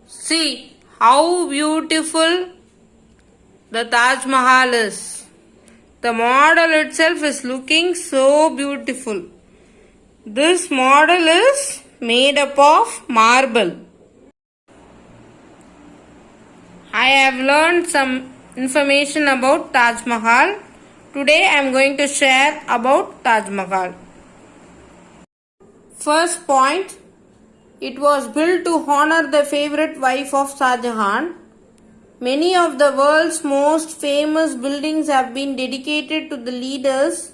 See how beautiful the Taj Mahal is. The model itself is looking so beautiful. This model is made up of marble. I have learned some information about Taj Mahal. Today I am going to share about Taj Mahal. First point, it was built to honor the favorite wife of Shah Jahan. Many of the world's most famous buildings have been dedicated to the leaders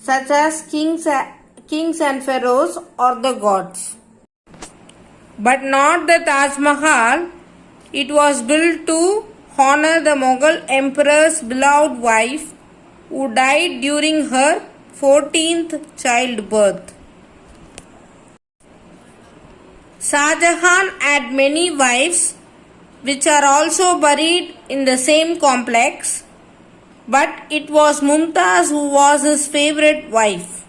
such as kings and pharaohs or the gods. But not the Taj Mahal. It was built to honor the Mughal emperor's beloved wife who died during her 14th childbirth. Shah Jahan had many wives which are also buried in the same complex, but it was Mumtaz who was his favorite wife.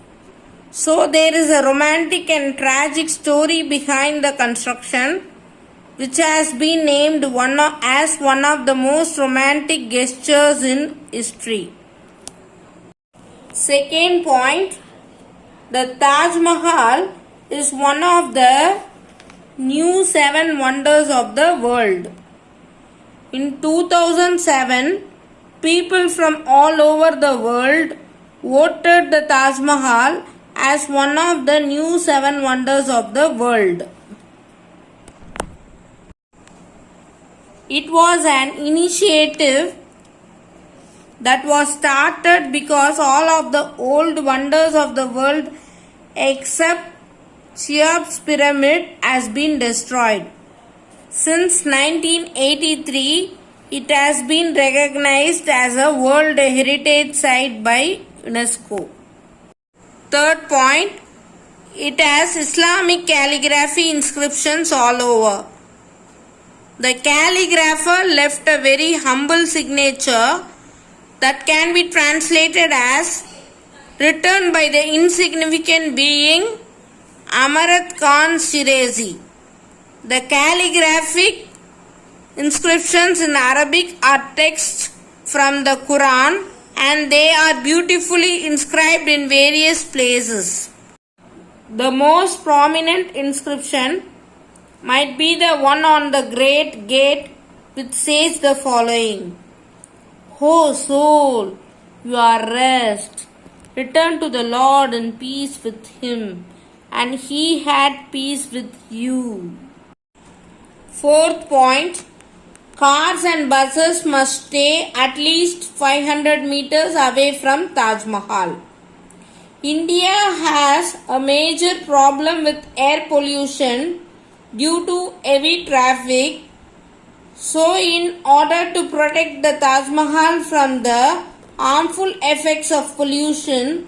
So there is a romantic and tragic story behind the construction, which has been named as one of the most romantic gestures in history. Second point, the Taj Mahal is one of the new 7 wonders of the world. In 2007, people from all over the world voted the Taj Mahal as one of the new 7 wonders of the world. It was an initiative that was started because all of the old wonders of the world except Cheops pyramid has been destroyed. Since 1983, it has been recognized as a World Heritage Site by UNESCO. Third point, it has Islamic calligraphy inscriptions all over. The calligrapher left a very humble signature that can be translated as written by the insignificant being Amarat Khan Shirazi. The calligraphic inscriptions in Arabic are texts from the Quran and they are beautifully inscribed in various places. The most prominent inscription might be the one on the Great Gate, which says the following: "O soul, you are rest. Return to the Lord in peace with Him, and He had peace with you." Fourth point, cars and buses must stay at least 500 meters away from Taj Mahal. India has a major problem with air pollution due to heavy traffic. So in order to protect the Taj Mahal from the harmful effects of pollution,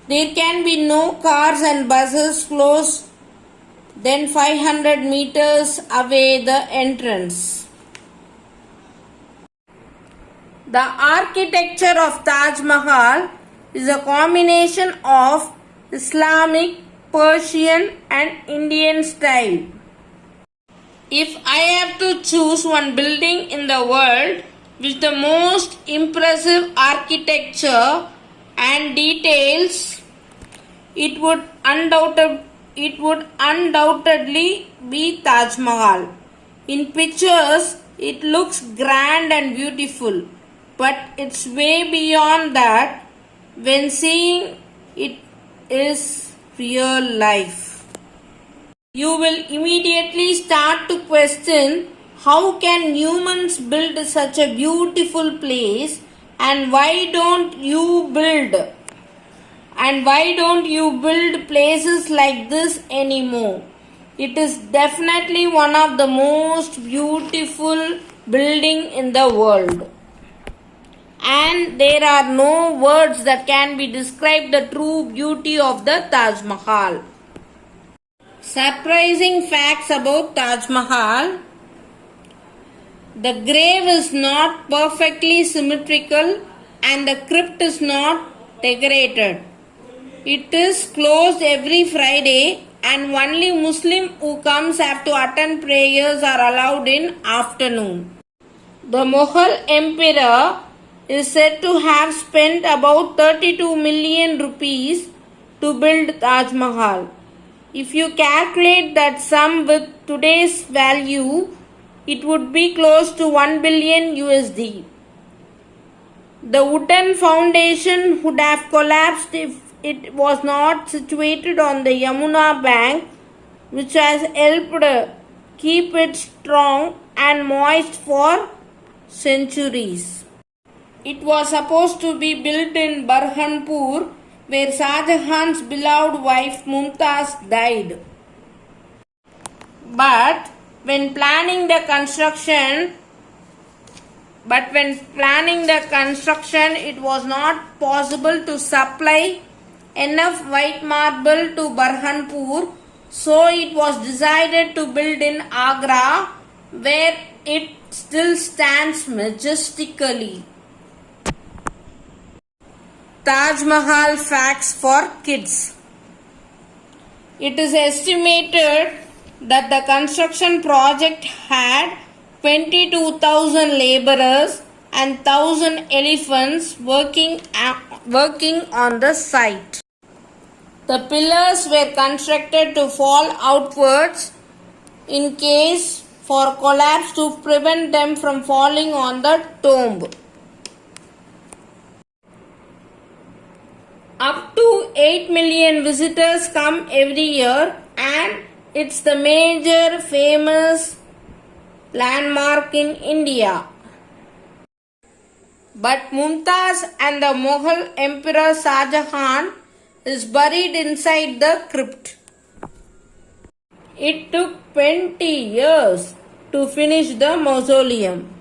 there can be no cars and buses close than 500 meters away the entrance. The architecture of Taj Mahal is a combination of Islamic, Persian and Indian style. If I have to choose one building in the world with the most impressive architecture and details, it would undoubtedly be Taj Mahal. In pictures, it looks grand and beautiful, but it's way beyond that when seeing it is real life. You will immediately start to question, how can humans build such a beautiful place, and why don't you build places like this anymore? It is definitely one of the most beautiful building in the world. And there are no words that can be described the true beauty of the Taj Mahal. Surprising facts about Taj Mahal: the grave is not perfectly symmetrical and the crypt is not decorated. It is closed every Friday and only Muslim who comes have to attend prayers are allowed in afternoon. The Mughal emperor is said to have spent about 32 million rupees to build Taj Mahal. If you calculate that sum with today's value, it would be close to 1 billion USD. The wooden foundation would have collapsed if it was not situated on the Yamuna bank, which has helped keep it strong and moist for centuries. It was supposed to be built in Burhanpur, where Shah Jahan's beloved wife Mumtaz died. But when planning the construction, it was not possible to supply enough white marble to Burhanpur, so it was decided to build in Agra, where it still stands majestically. Taj Mahal facts for kids. It is estimated that the construction project had 22,000 laborers and 1,000 elephants working on the site. The pillars were constructed to fall outwards in case for collapse to prevent them from falling on the tomb. Up to 8 million visitors come every year, and it's the major famous landmark in India. But Mumtaz and the Mughal Emperor Shah Jahan is buried inside the crypt. It took 20 years to finish the mausoleum.